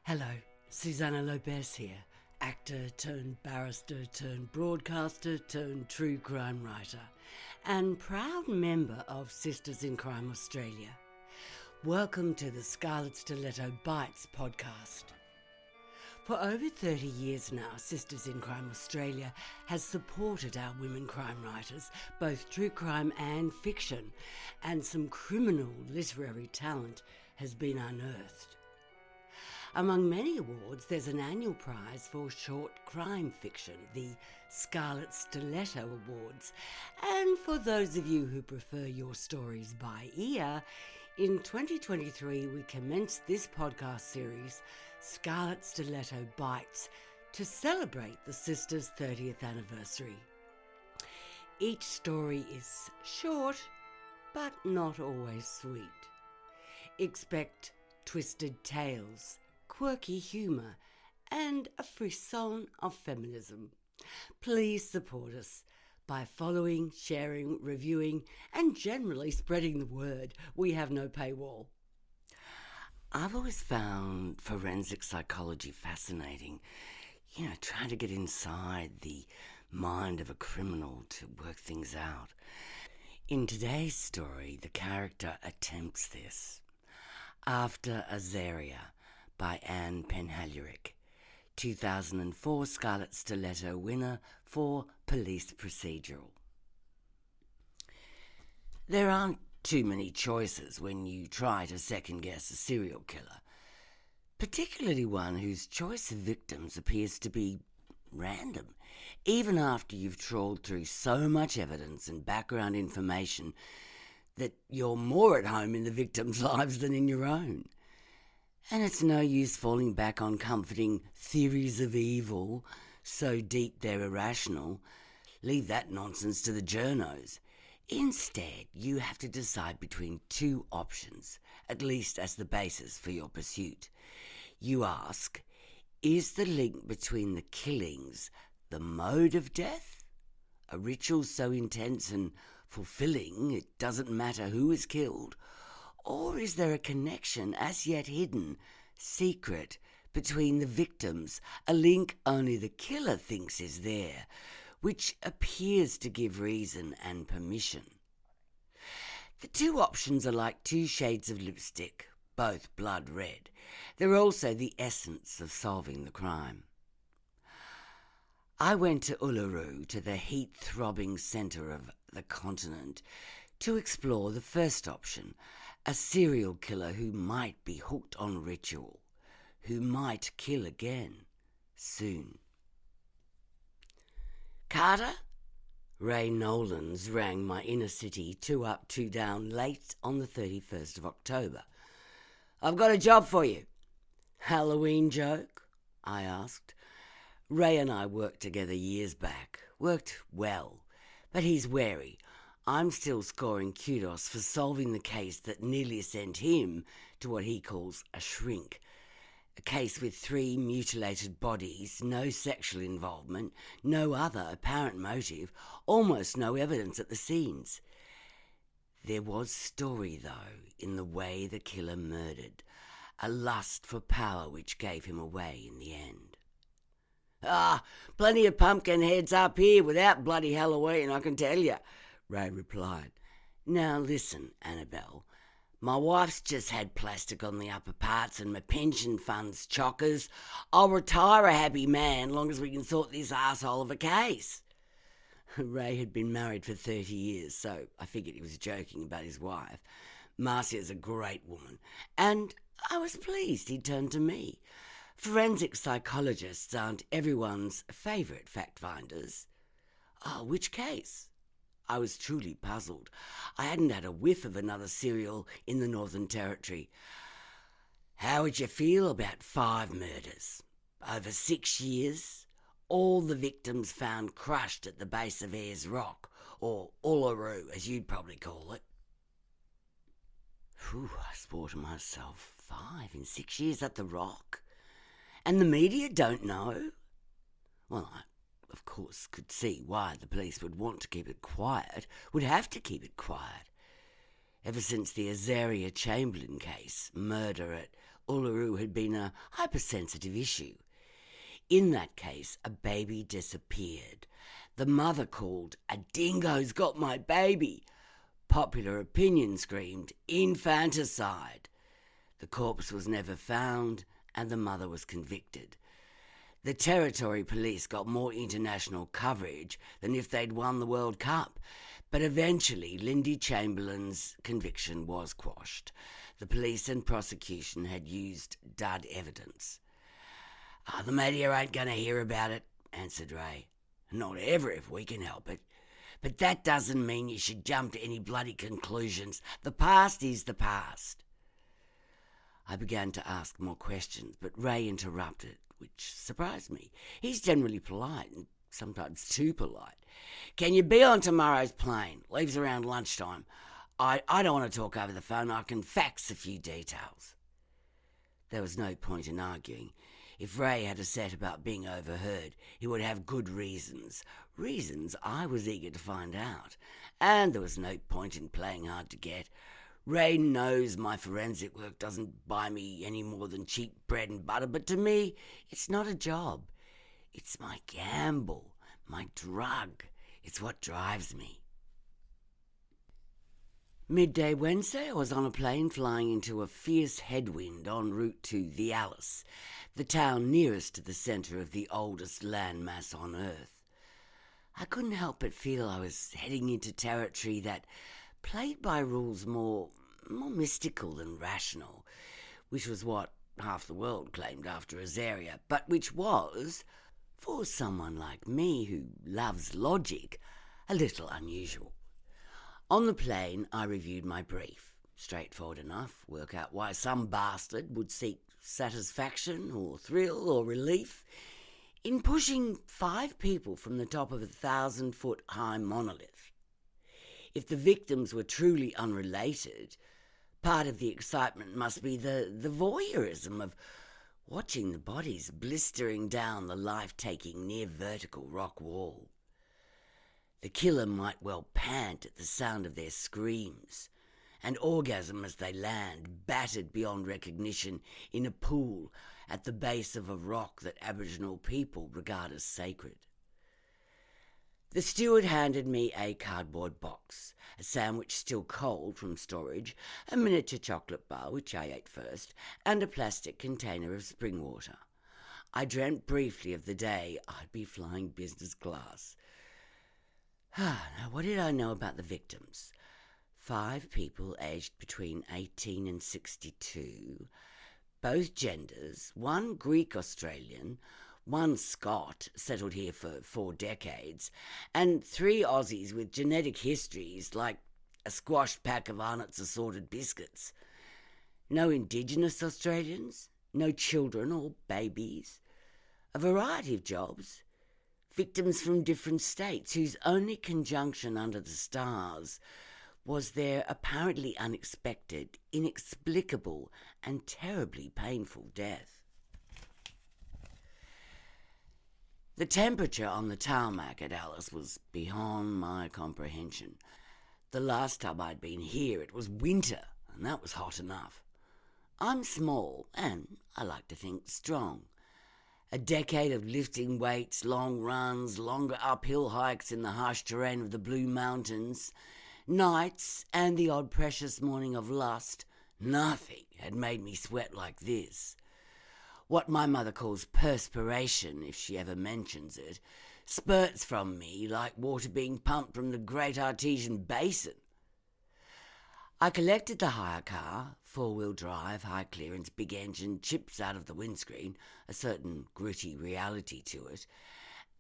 Hello, Susanna Lobez here, actor turned barrister turned broadcaster turned true crime writer, and proud member of Sisters in Crime Australia. Welcome to the Scarlet Stiletto Bites podcast. For over 30 years now, Sisters in Crime Australia has supported our women crime writers, both true crime and fiction, and some criminal literary talent has been unearthed. Among many awards, there's an annual prize for short crime fiction, the Scarlet Stiletto Awards. And for those of you who prefer your stories by ear, in 2023 we commenced this podcast series, Scarlet Stiletto Bites, to celebrate the Sisters' 30th anniversary. Each story is short, but not always sweet. Expect twisted tales, quirky humour, and a frisson of feminism. Please support us by following, sharing, reviewing, and generally spreading the word. We have no paywall. I've always found forensic psychology fascinating. Trying to get inside the mind of a criminal to work things out. In today's story, the character attempts this. After Azaria, by Penhallurick, 2004 Scarlet Stiletto winner for Police Procedural. There aren't too many choices when you try to second-guess a serial killer, particularly one whose choice of victims appears to be random, even after you've trawled through so much evidence and background information that you're more at home in the victims' lives than in your own. And it's no use falling back on comforting theories of evil, so deep they're irrational. Leave that nonsense to the journos. Instead, you have to decide between two options, at least as the basis for your pursuit. You ask, is the link between the killings the mode of death? A ritual so intense and fulfilling it doesn't matter who is killed? Or is there a connection, as yet hidden, secret, between the victims, a link only the killer thinks is there, which appears to give reason and permission? The two options are like two shades of lipstick, both blood red. They're also the essence of solving the crime. I went to Uluru, to the heat-throbbing centre of the continent, to explore the first option, a serial killer who might be hooked on ritual, who might kill again, soon. Carter? Ray Nolan's rang my inner city 2 up, 2 down late on the 31st of October. I've got a job for you. Halloween joke? I asked. Ray and I worked together years back. Worked well, but he's wary. I'm still scoring kudos for solving the case that nearly sent him to what he calls a shrink. A case with 3 mutilated bodies, no sexual involvement, no other apparent motive, almost no evidence at the scenes. There was story, though, in the way the killer murdered, a lust for power which gave him away in the end. Plenty of pumpkin heads up here without bloody Halloween, I can tell you, Ray replied. Now listen, Annabelle. My wife's just had plastic on the upper parts and my pension fund's chockers. I'll retire a happy man long as we can sort this arsehole of a case. Ray had been married for 30 years, so I figured he was joking about his wife. Marcia's a great woman, and I was pleased he'd turned to me. Forensic psychologists aren't everyone's favourite fact-finders. Which case? I was truly puzzled. I hadn't had a whiff of another serial in the Northern Territory. How would you feel about 5 murders? Over 6 years? All the victims found crushed at the base of Ayers Rock, or Uluru, as you'd probably call it. I swore to myself, 5 in 6 years at the Rock? And the media don't know? Well, I of course could see why the police would want to keep it quiet, would have to keep it quiet. Ever since the Azaria Chamberlain case, murder at Uluru had been a hypersensitive issue. In that case, a baby disappeared. The mother called, "A dingo's got my baby." Popular opinion screamed, "Infanticide." The corpse was never found and the mother was convicted. The Territory Police got more international coverage than if they'd won the World Cup, but eventually Lindy Chamberlain's conviction was quashed. The police and prosecution had used dud evidence. "The media ain't going to hear about it," answered Ray. "Not ever if we can help it. But that doesn't mean you should jump to any bloody conclusions. The past is the past." I began to ask more questions, but Ray interrupted, which surprised me. He's generally polite, and sometimes too polite. "Can you be on tomorrow's plane? Leaves around lunchtime. I don't want to talk over the phone. I can fax a few details." There was no point in arguing. If Ray had a set about being overheard, he would have good reasons. Reasons I was eager to find out. And there was no point in playing hard to get. Ray knows my forensic work doesn't buy me any more than cheap bread and butter, but to me, it's not a job. It's my gamble, my drug. It's what drives me. Midday Wednesday, I was on a plane flying into a fierce headwind en route to the Alice, the town nearest to the centre of the oldest landmass on Earth. I couldn't help but feel I was heading into territory that played by rules more mystical than rational, which was what half the world claimed after Azaria, but which was, for someone like me who loves logic, a little unusual. On the plane, I reviewed my brief. Straightforward enough. Work out why some bastard would seek satisfaction or thrill or relief in pushing 5 people from the top of a 1,000-foot-high monolith. If the victims were truly unrelated, part of the excitement must be the voyeurism of watching the bodies blistering down the life-taking near-vertical rock wall. The killer might well pant at the sound of their screams, and orgasm as they land, battered beyond recognition in a pool at the base of a rock that Aboriginal people regard as sacred. The steward handed me a cardboard box, a sandwich still cold from storage, a miniature chocolate bar, which I ate first, and a plastic container of spring water. I dreamt briefly of the day I'd be flying business class. Now, what did I know about the victims? 5 people aged between 18 and 62, both genders, 1 Greek-Australian, 1 Scot, settled here for 4 decades, and 3 Aussies with genetic histories like a squashed pack of Arnott's assorted biscuits. No Indigenous Australians, no children or babies, a variety of jobs, victims from different states whose only conjunction under the stars was their apparently unexpected, inexplicable, and terribly painful death. The temperature on the tarmac at Alice was beyond my comprehension. The last time I'd been here it was winter, and that was hot enough. I'm small, and I like to think strong. A decade of lifting weights, long runs, longer uphill hikes in the harsh terrain of the Blue Mountains, nights, and the odd precious morning of lust, nothing had made me sweat like this. What my mother calls perspiration, if she ever mentions it, spurts from me like water being pumped from the Great Artesian Basin. I collected the hire car, 4-wheel drive, high clearance, big engine, chips out of the windscreen, a certain gritty reality to it,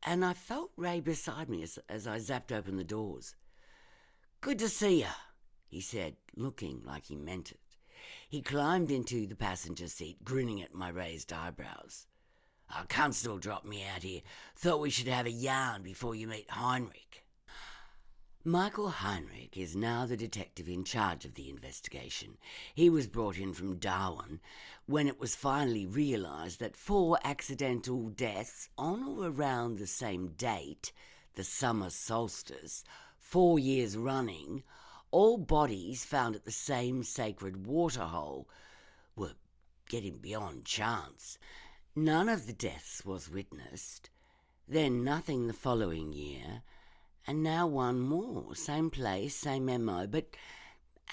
and I felt Ray beside me as I zapped open the doors. "Good to see ya," he said, looking like he meant it. He climbed into the passenger seat, grinning at my raised eyebrows. "Constable dropped me out here. Thought we should have a yarn before you meet Heinrich." Michael Heinrich is now the detective in charge of the investigation. He was brought in from Darwin when it was finally realised that 4 accidental deaths on or around the same date, the summer solstice, 4 years running, all bodies found at the same sacred waterhole, were getting beyond chance. None of the deaths was witnessed, then nothing the following year, and now one more, same place, same MO, but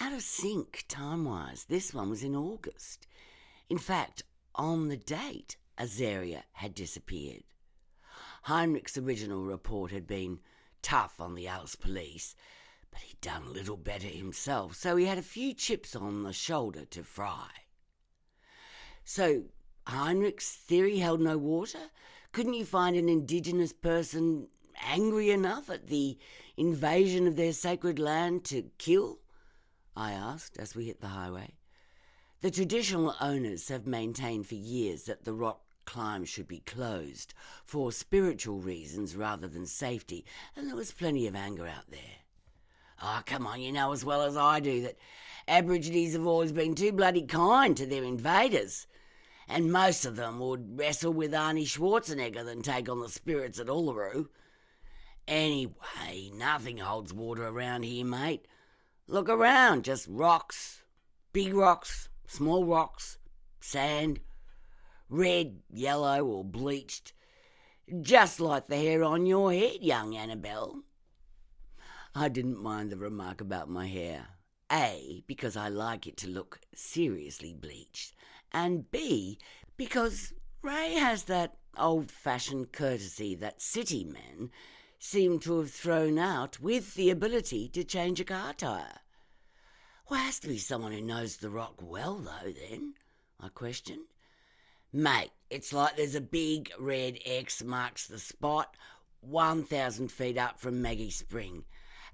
out of sync time-wise. This one was in August. In fact, on the date, Azaria had disappeared. Heinrich's original report had been tough on the Alps police, but he'd done a little better himself, so he had a few chips on the shoulder to fry. So Heinrich's theory held no water? Couldn't you find an indigenous person angry enough at the invasion of their sacred land to kill? I asked as we hit the highway. The traditional owners have maintained for years that the rock climb should be closed for spiritual reasons rather than safety, and there was plenty of anger out there. Oh, come on, you know as well as I do that Aborigines have always been too bloody kind to their invaders, and most of them would wrestle with Arnie Schwarzenegger than take on the spirits at Uluru. Anyway, nothing holds water around here, mate. Look around, just rocks, big rocks, small rocks, sand, red, yellow or bleached, just like the hair on your head, young Annabelle. I didn't mind the remark about my hair. A, because I like it to look seriously bleached, and B, because Ray has that old-fashioned courtesy that city men seem to have thrown out with the ability to change a car tyre. Well, has to be someone who knows the rock well, though, then, I questioned. Mate, it's like there's a big red X marks the spot 1,000 feet up from Maggie Spring.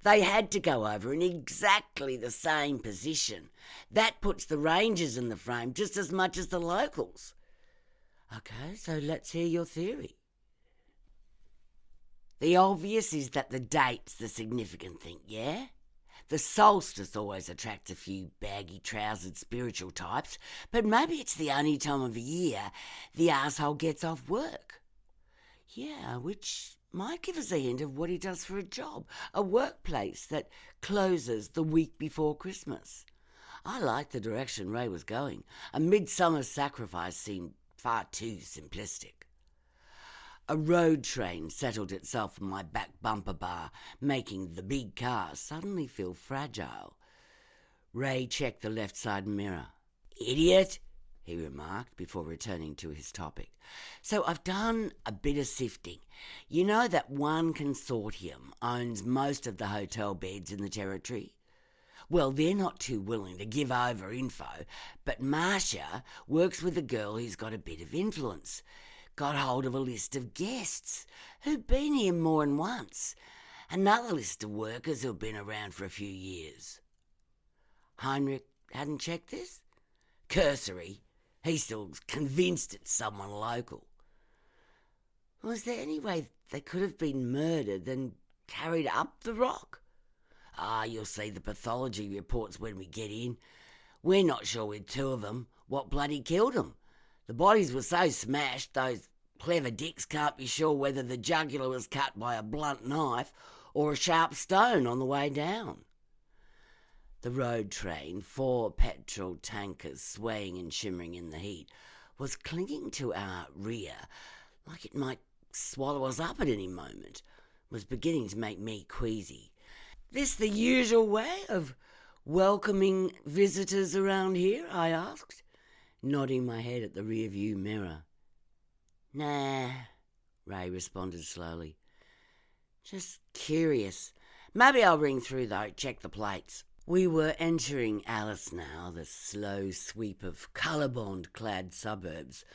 They had to go over in exactly the same position. That puts the rangers in the frame just as much as the locals. Okay, so let's hear your theory. The obvious is that the date's the significant thing, yeah? The solstice always attracts a few baggy-trousered spiritual types, but maybe it's the only time of year the arsehole gets off work. Yeah, which might give us a hint of what he does for a job, a workplace that closes the week before Christmas. I liked the direction Ray was going. A midsummer sacrifice seemed far too simplistic. A road train settled itself on my back bumper bar, making the big car suddenly feel fragile. Ray checked the left side mirror. "Idiot," he remarked before returning to his topic. "So I've done a bit of sifting. You know that one consortium owns most of the hotel beds in the territory? Well, they're not too willing to give over info, but Marcia works with a girl who's got a bit of influence. Got hold of a list of guests who've been here more than once. Another list of workers who've been around for a few years." Heinrich hadn't checked this? Cursory. He's still convinced it's someone local. Was there any way they could have been murdered and carried up the rock? You'll see the pathology reports when we get in. We're not sure with two of them what bloody killed them. The bodies were so smashed, those clever dicks can't be sure whether the jugular was cut by a blunt knife or a sharp stone on the way down. The road train, 4 petrol tankers swaying and shimmering in the heat, was clinging to our rear like it might swallow us up at any moment. It was beginning to make me queasy. "This the usual way of welcoming visitors around here?" I asked, nodding my head at the rear-view mirror. "Nah," Ray responded slowly. "Just curious. Maybe I'll ring through though, check the plates." We were entering Alice now, the slow sweep of colorbond-clad suburbs.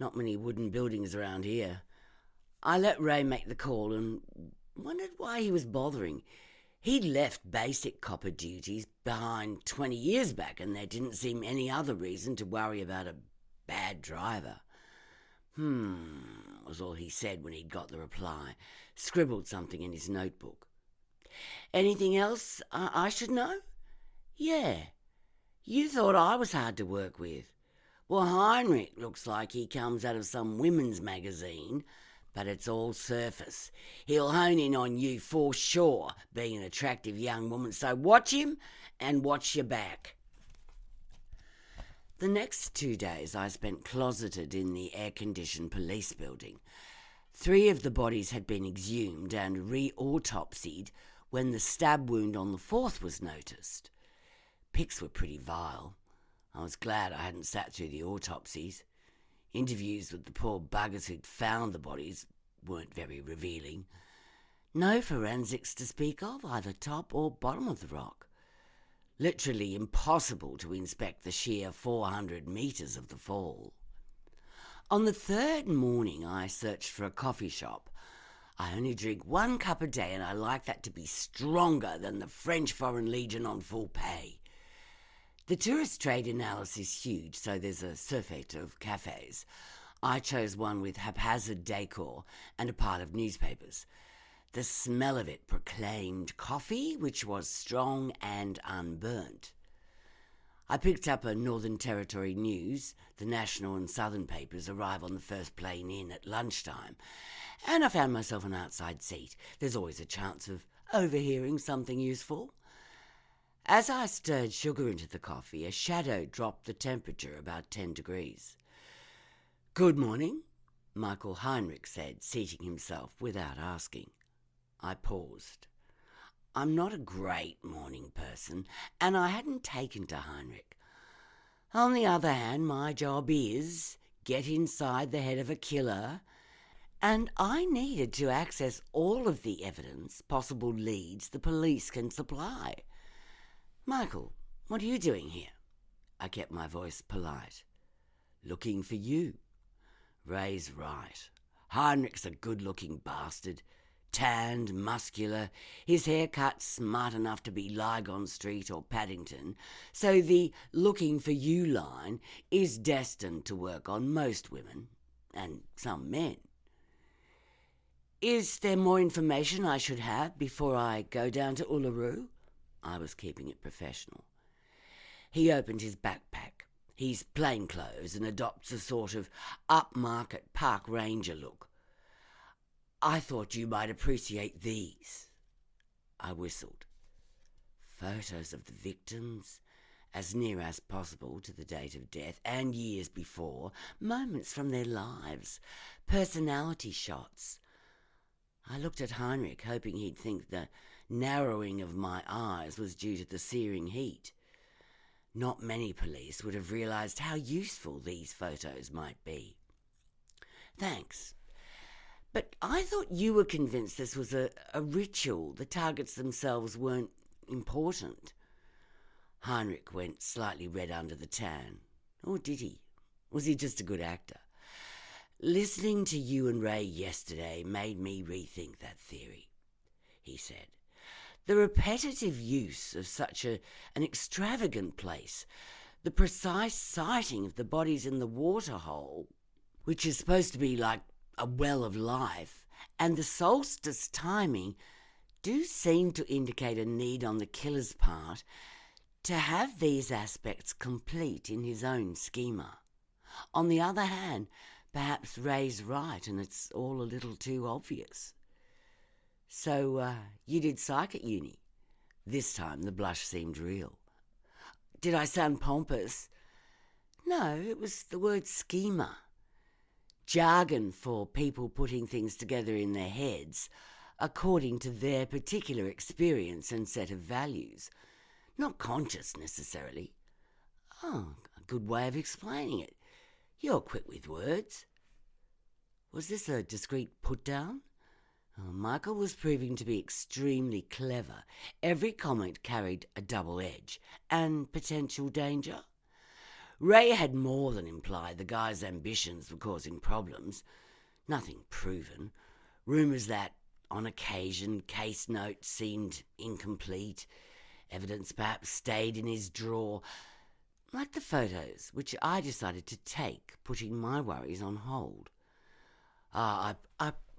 Not many wooden buildings around here. I let Ray make the call and wondered why he was bothering. He'd left basic copper duties behind 20 years back, and there didn't seem any other reason to worry about a bad driver. Was all he said when he'd got the reply, scribbled something in his notebook. "Anything else I should know?" "Yeah, you thought I was hard to work with. Well, Heinrich looks like he comes out of some women's magazine, but it's all surface. He'll hone in on you for sure, being an attractive young woman, so watch him and watch your back." The next 2 days I spent closeted in the air-conditioned police building. 3 of the bodies had been exhumed and re-autopsied when the stab wound on the 4th was noticed. Pics were pretty vile. I was glad I hadn't sat through the autopsies. Interviews with the poor buggers who'd found the bodies weren't very revealing. No forensics to speak of, either top or bottom of the rock. Literally impossible to inspect the sheer 400 metres of the fall. On the 3rd morning I searched for a coffee shop. I only drink 1 cup a day and I like that to be stronger than the French Foreign Legion on full pay. The tourist trade in Alice is huge, so there's a surfeit of cafes. I chose one with haphazard decor and a pile of newspapers. The smell of it proclaimed coffee, which was strong and unburnt. I picked up a Northern Territory News. The national and southern papers arrive on the first plane in at lunchtime, and I found myself an outside seat. There's always a chance of overhearing something useful. As I stirred sugar into the coffee, a shadow dropped the temperature about 10 degrees. "Good morning," Michael Heinrich said, seating himself without asking. I paused. I'm not a great morning person, and I hadn't taken to Heinrich. On the other hand, my job is get inside the head of a killer, and I needed to access all of the evidence, possible leads the police can supply. "Michael, what are you doing here?" I kept my voice polite. "Looking for you." Ray's right. Heinrich's a good-looking bastard. Tanned, muscular, his hair cut smart enough to be Lygon Street or Paddington, so the "looking for you" line is destined to work on most women, and some men. "Is there more information I should have before I go down to Uluru?" I was keeping it professional. He opened his backpack. He's plainclothes and adopts a sort of upmarket park ranger look. "I thought you might appreciate these." I whistled. Photos of the victims, as near as possible to the date of death and years before, moments from their lives, personality shots. I looked at Heinrich, hoping he'd think the narrowing of my eyes was due to the searing heat. Not many police would have realised how useful these photos might be. "Thanks. But I thought you were convinced this was a ritual. The targets themselves weren't important." Heinrich went slightly red under the tan. Or did he? Was he just a good actor? "Listening to you and Ray yesterday made me rethink that theory," he said. "The repetitive use of such an extravagant place, the precise sighting of the bodies in the waterhole, which is supposed to be like a well of life, and the solstice timing do seem to indicate a need on the killer's part to have these aspects complete in his own schema. On the other hand, perhaps Ray's right and it's all a little too obvious." "So, you did psych at uni?" This time the blush seemed real. "Did I sound pompous?" "No, it was the word schema. Jargon for people putting things together in their heads according to their particular experience and set of values. Not conscious necessarily." "Oh, a good way of explaining it. You're quick with words." Was this a discreet put-down? Michael was proving to be extremely clever. Every comment carried a double edge and potential danger. Ray had more than implied the guy's ambitions were causing problems. Nothing proven. Rumours that, on occasion, case notes seemed incomplete. Evidence perhaps stayed in his drawer. Like the photos, which I decided to take, putting my worries on hold. I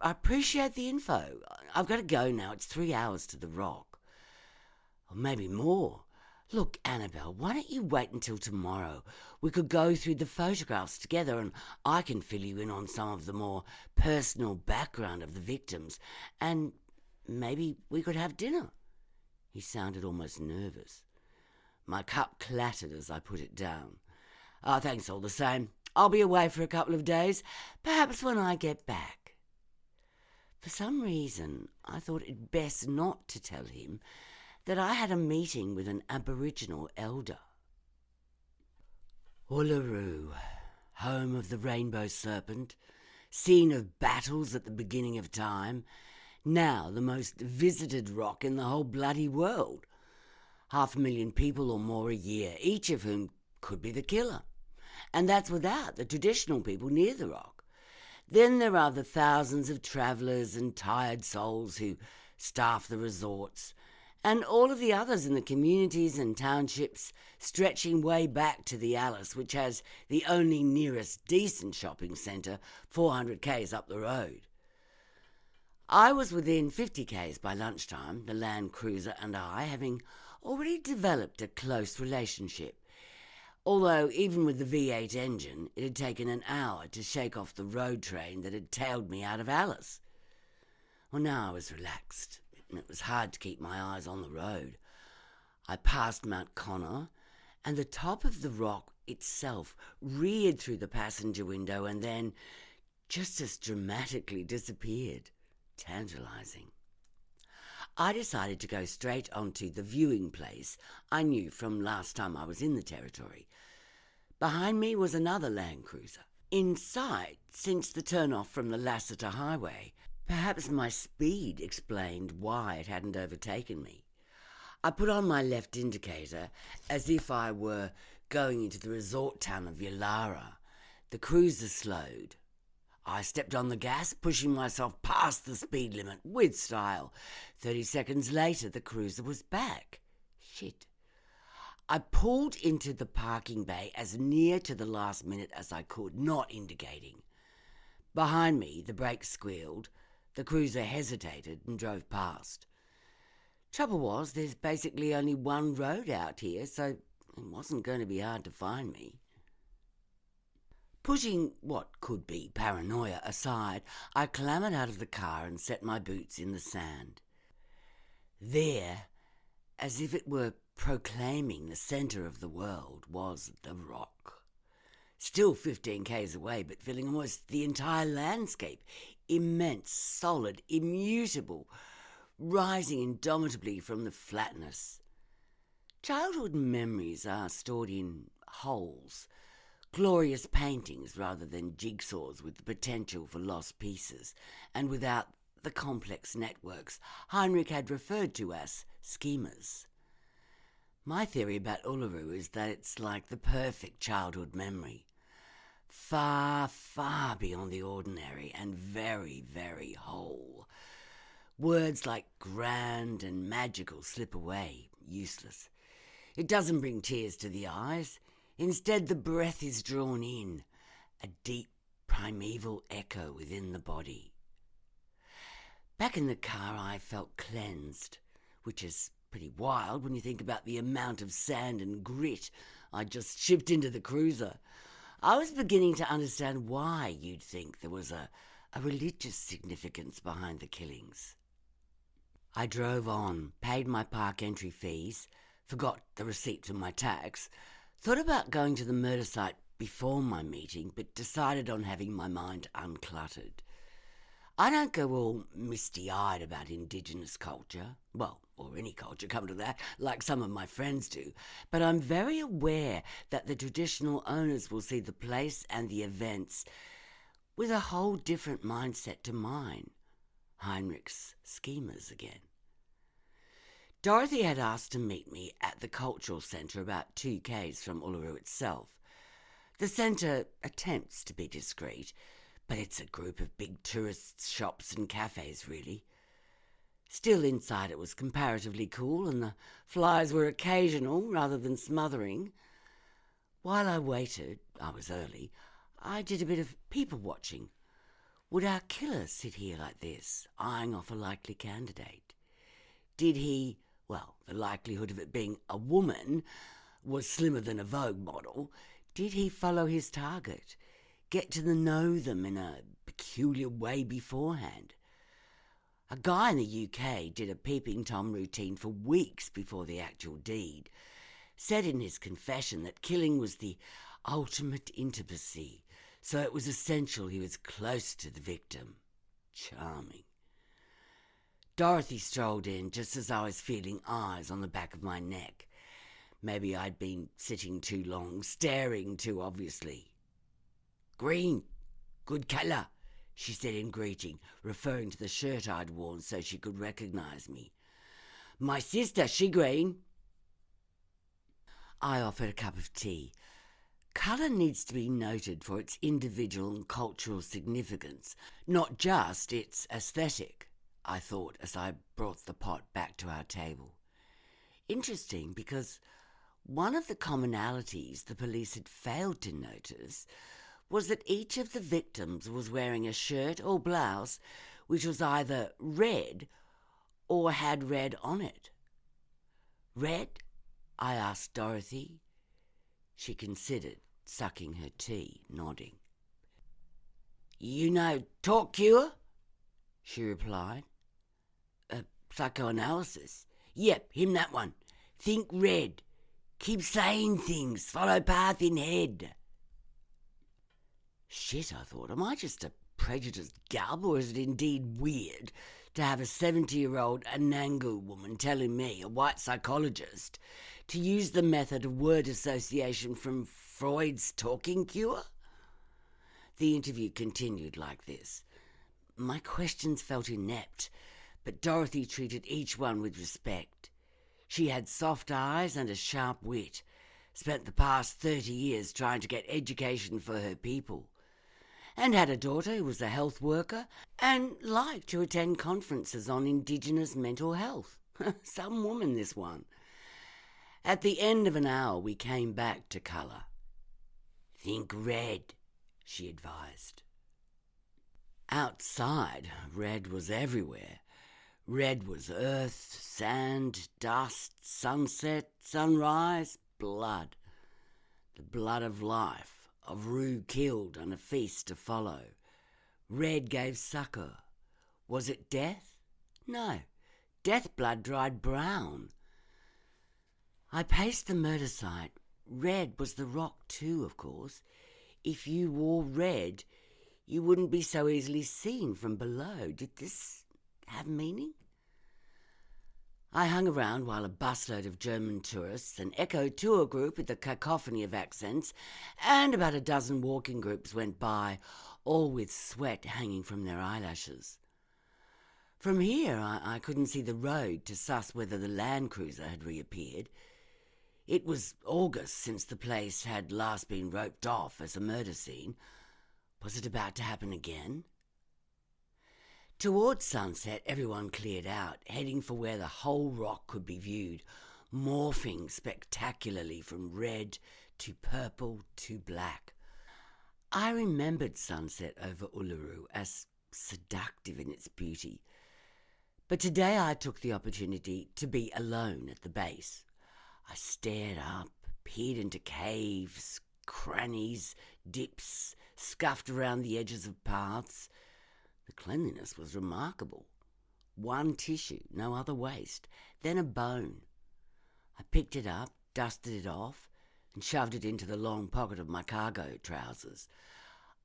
appreciate the info. I've got to go now. It's 3 hours to the Rock. Or maybe more. Look, Annabelle, why don't you wait until tomorrow? We could go through the photographs together and I can fill you in on some of the more personal background of the victims. And maybe we could have dinner." He sounded almost nervous. My cup clattered as I put it down. Oh, thanks all the same. I'll be away for a couple of days, perhaps when I get back. For some reason, I thought it best not to tell him that I had a meeting with an Aboriginal elder. Uluru, home of the rainbow serpent, scene of battles at the beginning of time, now the most visited rock in the whole bloody world. 500,000 people or more a year, each of whom could be the killer. And that's without the traditional people near the rock. Then there are the thousands of travellers and tired souls who staff the resorts, and all of the others in the communities and townships stretching way back to the Alice, which has the only nearest decent shopping centre 400 k's up the road. I was within 50 k's by lunchtime, the Land Cruiser and I having already developed a close relationship, although even with the V8 engine it had taken an hour to shake off the road train that had tailed me out of Alice. Well, now I was relaxed, and it was hard to keep my eyes on the road. I passed Mount Connor, and the top of the rock itself reared through the passenger window and then just as dramatically disappeared. Tantalising. I decided to go straight onto the viewing place I knew from last time I was in the territory. Behind me was another Land Cruiser. In sight since the turn-off from the Lassiter Highway. Perhaps my speed explained why it hadn't overtaken me. I put on my left indicator as if I were going into the resort town of Yulara. The cruiser slowed. I stepped on the gas, pushing myself past the speed limit with style. 30 seconds later, the cruiser was back. Shit. I pulled into the parking bay as near to the last minute as I could, not indicating. Behind me, the brakes squealed. The cruiser hesitated and drove past. Trouble was, there's basically only one road out here, so it wasn't going to be hard to find me. Putting what could be paranoia aside, I clambered out of the car and set my boots in the sand. There, as if it were proclaiming the centre of the world, was the rock. Still 15 k's away, but filling almost the entire landscape. Immense, solid, immutable, rising indomitably from the flatness. Childhood memories are stored in holes, glorious paintings rather than jigsaws with the potential for lost pieces, and without the complex networks Heinrich had referred to as schemas. My theory about Uluru is that it's like the perfect childhood memory. Far, far beyond the ordinary and very, very whole. Words like grand and magical slip away, useless. It doesn't bring tears to the eyes. Instead, the breath is drawn in, a deep, primeval echo within the body. Back in the car, I felt cleansed, which is pretty wild when you think about the amount of sand and grit I just shipped into the cruiser. I was beginning to understand why you'd think there was a religious significance behind the killings. I drove on, paid my park entry fees, forgot the receipt for my tax, thought about going to the murder site before my meeting, but decided on having my mind uncluttered. I don't go all misty-eyed about Indigenous culture, well, or any culture, come to that, like some of my friends do, but I'm very aware that the traditional owners will see the place and the events with a whole different mindset to mine. Heinrich's schemas again. Dorothy had asked to meet me at the cultural centre about 2 k's from Uluru itself. The centre attempts to be discreet, but it's a group of big tourist shops and cafes, really. Still, inside it was comparatively cool, and the flies were occasional rather than smothering. While I waited, I was early, I did a bit of people-watching. Would our killer sit here like this, eyeing off a likely candidate? Did he, well, the likelihood of it being a woman was slimmer than a Vogue model. Did he follow his target, get to know them in a peculiar way beforehand? A guy in the UK did a peeping Tom routine for weeks before the actual deed. Said in his confession that killing was the ultimate intimacy, so it was essential he was close to the victim. Charming. Dorothy strolled in just as I was feeling eyes on the back of my neck. Maybe I'd been sitting too long, staring too obviously. "Green, good colour," she said in greeting, referring to the shirt I'd worn so she could recognise me. "My sister, she green." I offered a cup of tea. Colour needs to be noted for its individual and cultural significance, not just its aesthetic, I thought as I brought the pot back to our table. Interesting, because one of the commonalities the police had failed to notice was that each of the victims was wearing a shirt or blouse which was either red or had red on it. "Red?" I asked Dorothy. She considered, sucking her tea, nodding. "You know talk cure?" she replied. "Psychoanalysis? Yep, him that one. Think red. Keep saying things. Follow path in head." Shit, I thought. Am I just a prejudiced gub, or is it indeed weird to have a 70-year-old Anangu woman telling me, a white psychologist, to use the method of word association from Freud's talking cure? The interview continued like this. My questions felt inept, but Dorothy treated each one with respect. She had soft eyes and a sharp wit, spent the past 30 years trying to get education for her people, and had a daughter who was a health worker and liked to attend conferences on Indigenous mental health. Some woman, this one. At the end of an hour, we came back to colour. "Think red," she advised. Outside, red was everywhere. Red was earth, sand, dust, sunset, sunrise, blood. The blood of life, of rue killed and a feast to follow. Red gave succour. Was it death? No. Death blood dried brown. I paced the murder site. Red was the rock too, of course. If you wore red, you wouldn't be so easily seen from below. Did this have meaning? I hung around while a busload of German tourists, an echo tour group with a cacophony of accents, and about a dozen walking groups went by, all with sweat hanging from their eyelashes. From here, I couldn't see the road to suss whether the Land Cruiser had reappeared. It was August since the place had last been roped off as a murder scene. Was it about to happen again? Towards sunset, everyone cleared out, heading for where the whole rock could be viewed, morphing spectacularly from red to purple to black. I remembered sunset over Uluru as seductive in its beauty, but today I took the opportunity to be alone at the base. I stared up, peered into caves, crannies, dips, scuffed around the edges of paths. The cleanliness was remarkable. One tissue, no other waste, then a bone. I picked it up, dusted it off, and shoved it into the long pocket of my cargo trousers.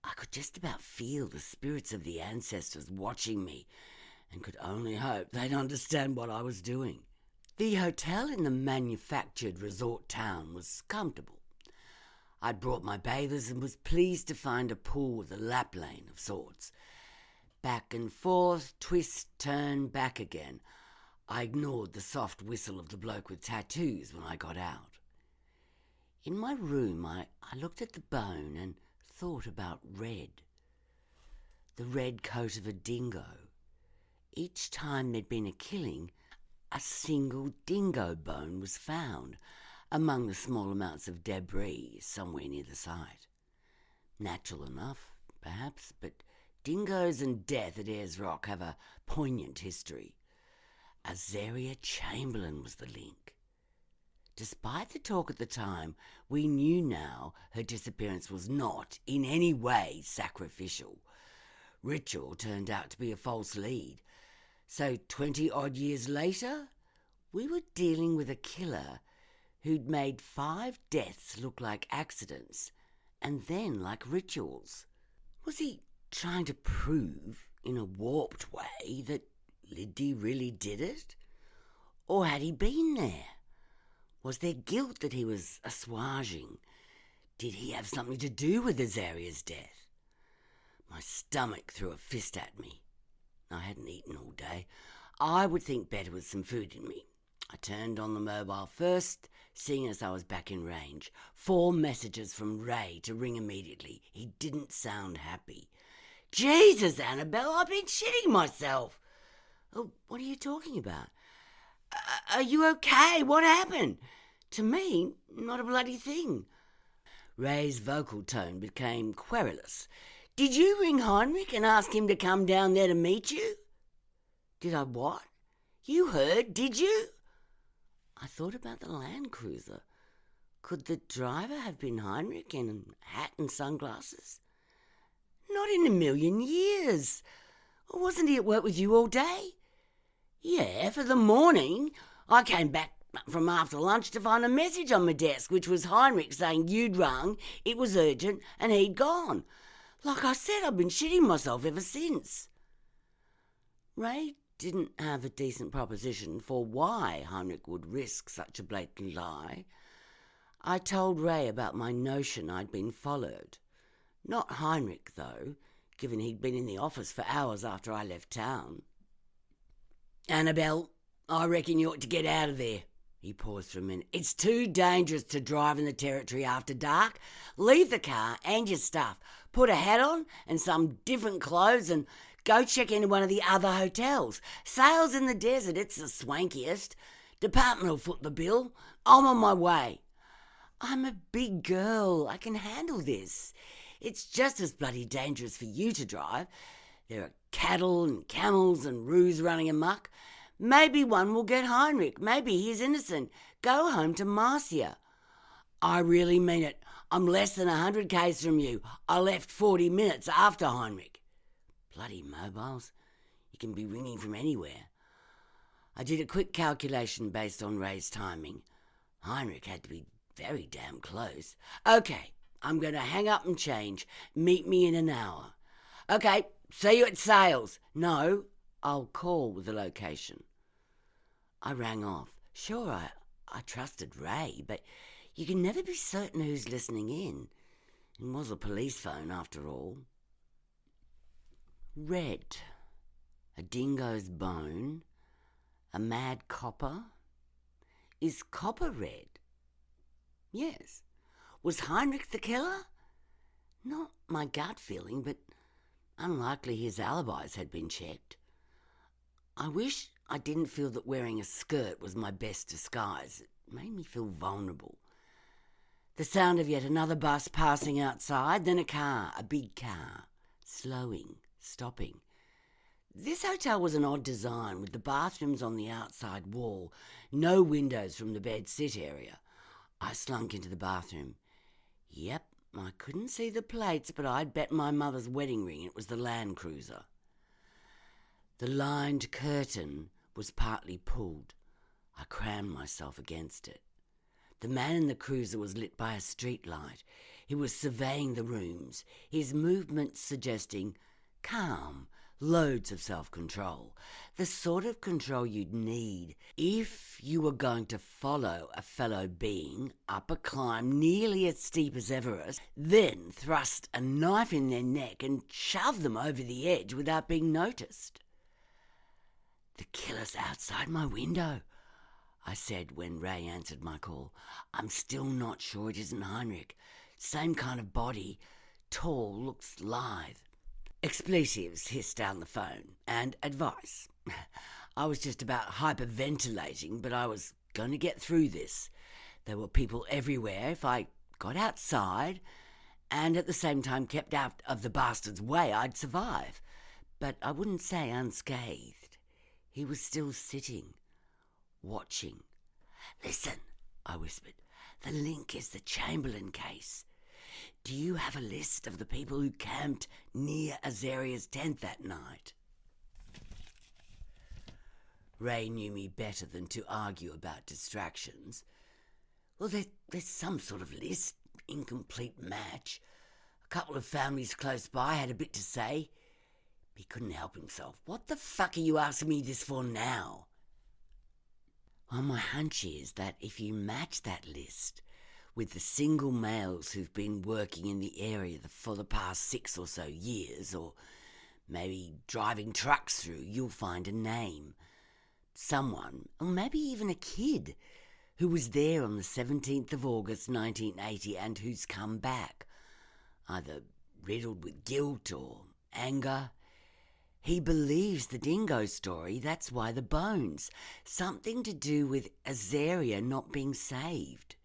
I could just about feel the spirits of the ancestors watching me, and could only hope they'd understand what I was doing. The hotel in the manufactured resort town was comfortable. I'd brought my bathers and was pleased to find a pool with a lap lane of sorts. Back and forth, twist, turn, back again. I ignored the soft whistle of the bloke with tattoos when I got out. In my room, I looked at the bone and thought about red. The red coat of a dingo. Each time there'd been a killing, a single dingo bone was found among the small amounts of debris somewhere near the site. Natural enough, perhaps, but dingoes and death at Ayers Rock have a poignant history. Azaria Chamberlain was the link. Despite the talk at the time, we knew now her disappearance was not in any way sacrificial. Ritual turned out to be a false lead. So 20-odd years later, we were dealing with a killer who'd made 5 deaths look like accidents and then like rituals. Was he trying to prove, in a warped way, that Liddy really did it? Or had he been there? Was there guilt that he was assuaging? Did he have something to do with Azaria's death? My stomach threw a fist at me. I hadn't eaten all day. I would think better with some food in me. I turned on the mobile first, seeing as I was back in range. 4 messages from Ray to ring immediately. He didn't sound happy. Jesus, Annabelle, I've been shitting myself. Oh, what are you talking about? Are you okay? What happened? To me, not a bloody thing. Ray's vocal tone became querulous. Did you ring Heinrich and ask him to come down there to meet you? Did I what? You heard, did you? I thought about the Land Cruiser. Could the driver have been Heinrich in a hat and sunglasses? Not in a million years. Wasn't he at work with you all day? Yeah, for the morning. I came back from after lunch to find a message on my desk, which was Heinrich saying you'd rung, it was urgent, and he'd gone. Like I said, I've been shitting myself ever since. Ray didn't have a decent proposition for why Heinrich would risk such a blatant lie. I told Ray about my notion I'd been followed. Not Heinrich, though, given he'd been in the office for hours after I left town. Annabelle, I reckon you ought to get out of there. He paused for a minute. It's too dangerous to drive in the territory after dark. Leave the car and your stuff. Put a hat on and some different clothes and go check into one of the other hotels. Sales in the desert, it's the swankiest. Department will foot the bill. I'm on my way. I'm a big girl. I can handle this. It's just as bloody dangerous for you to drive. There are cattle and camels and roos running amok. Maybe one will get Heinrich. Maybe he's innocent. Go home to Marcia. I really mean it. I'm less than 100 k's from you. I left 40 minutes after Heinrich. Bloody mobiles. You can be ringing from anywhere. I did a quick calculation based on Ray's timing. Heinrich had to be very damn close. Okay, I'm going to hang up and change. Meet me in an hour. Okay, see you at sales. No, I'll call with the location. I rang off. Sure, I trusted Ray, but you can never be certain who's listening in. It was a police phone, after all. Red. A dingo's bone. A mad copper. Is copper red? Yes. Was Heinrich the killer? Not my gut feeling, but unlikely his alibis had been checked. I wish I didn't feel that wearing a skirt was my best disguise. It made me feel vulnerable. The sound of yet another bus passing outside, then a car, a big car, slowing, stopping. This hotel was an odd design with the bathrooms on the outside wall, no windows from the bed-sit area. I slunk into the bathroom. Yep, I couldn't see the plates, but I'd bet my mother's wedding ring it was the Land Cruiser. The lined curtain was partly pulled. I crammed myself against it. The man in the cruiser was lit by a street light. He was surveying the rooms, his movements suggesting calm, loads of self-control, the sort of control you'd need if you were going to follow a fellow being up a climb nearly as steep as Everest, then thrust a knife in their neck and shove them over the edge without being noticed. The killer's outside my window, I said when Ray answered my call. I'm still not sure it isn't Heinrich. Same kind of body, tall, looks lithe. Expletives hissed down the phone, and advice. I was just about hyperventilating, but I was going to get through this. There were people everywhere if I got outside and at the same time kept out of the bastard's way, I'd survive. But I wouldn't say unscathed. He was still sitting, watching. Listen, I whispered. The link is the Chamberlain case. Do you have a list of the people who camped near Azaria's tent that night? Ray knew me better than to argue about distractions. Well, there's some sort of list, incomplete match. couple of families close by had a bit to say. He couldn't help himself. What the fuck are you asking me this for now? Well, my hunch is that if you match that list with the single males who've been working in the area for the past 6 or so years, or maybe driving trucks through, you'll find a name. Someone, or maybe even a kid, who was there on the 17th of August 1980 and who's come back, either riddled with guilt or anger. He believes the dingo story, that's why the bones. Something to do with Azaria not being saved.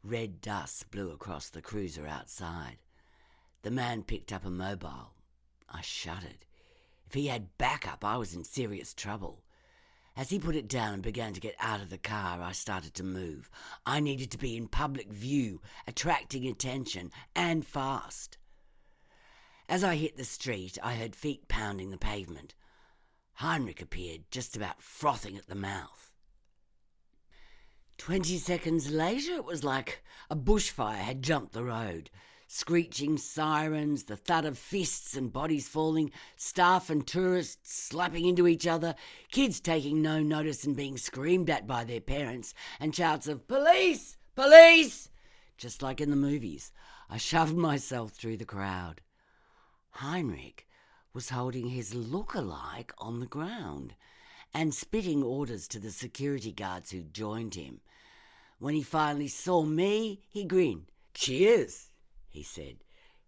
Red dust blew across the cruiser outside. The man picked up a mobile. I shuddered. If he had backup, I was in serious trouble. As he put it down and began to get out of the car, I started to move. I needed to be in public view, attracting attention, and fast. As I hit the street, I heard feet pounding the pavement. Heinrich appeared, just about frothing at the mouth. 20 seconds later, it was like a bushfire had jumped the road. Screeching sirens, the thud of fists and bodies falling, staff and tourists slapping into each other, kids taking no notice and being screamed at by their parents, and shouts of "Police! Police!" Just like in the movies. I shoved myself through the crowd. Heinrich was holding his look-alike on the ground and spitting orders to the security guards who joined him. When he finally saw me, he grinned. "Cheers," he said.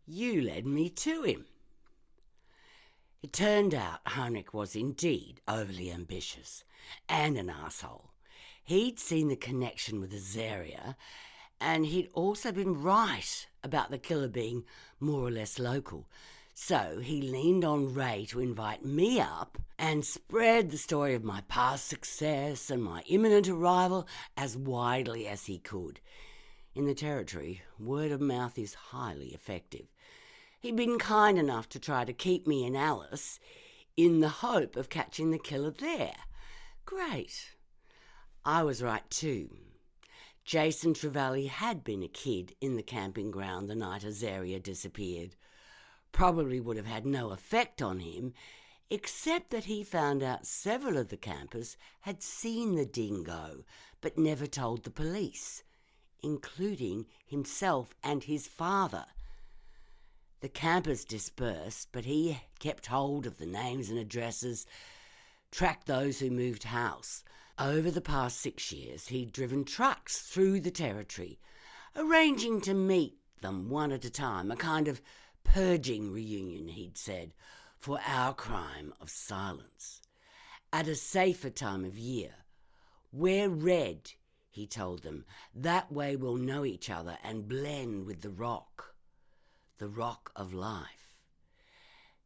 "You led me to him." It turned out Heinrich was indeed overly ambitious and an asshole. He'd seen the connection with Azaria, and he'd also been right about the killer being more or less local. So he leaned on Ray to invite me up and spread the story of my past success and my imminent arrival as widely as he could. In the territory, word of mouth is highly effective. He'd been kind enough to try to keep me and Alice in the hope of catching the killer there. Great. I was right too. Jason Trevally had been a kid in the camping ground the night Azaria disappeared. Probably would have had no effect on him, except that he found out several of the campers had seen the dingo, but never told the police, including himself and his father. The campers dispersed, but he kept hold of the names and addresses, tracked those who moved house. Over the past 6 years, he'd driven trucks through the territory, arranging to meet them one at a time, a kind of purging reunion, he'd said, for our crime of silence. At a safer time of year. Wear red, he told them. That way we'll know each other and blend with the rock of life.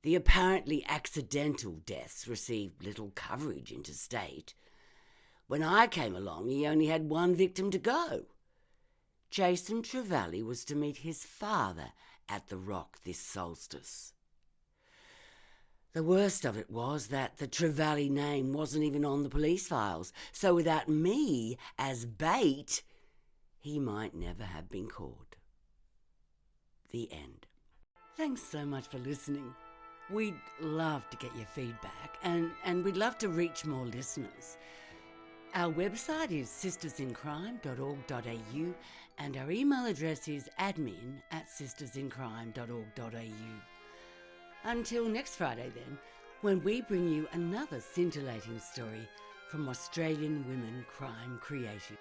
The apparently accidental deaths received little coverage interstate. When I came along, he only had one victim to go. Jason Trevally was to meet his father at the Rock this solstice. The worst of it was that the Trevally name wasn't even on the police files, so without me as bait, he might never have been caught. The end. Thanks so much for listening. We'd love to get your feedback, and we'd love to reach more listeners. Our website is sistersincrime.org.au and our email address is admin@sistersincrime.org.au. Until next Friday then, when we bring you another scintillating story from Australian women crime creative.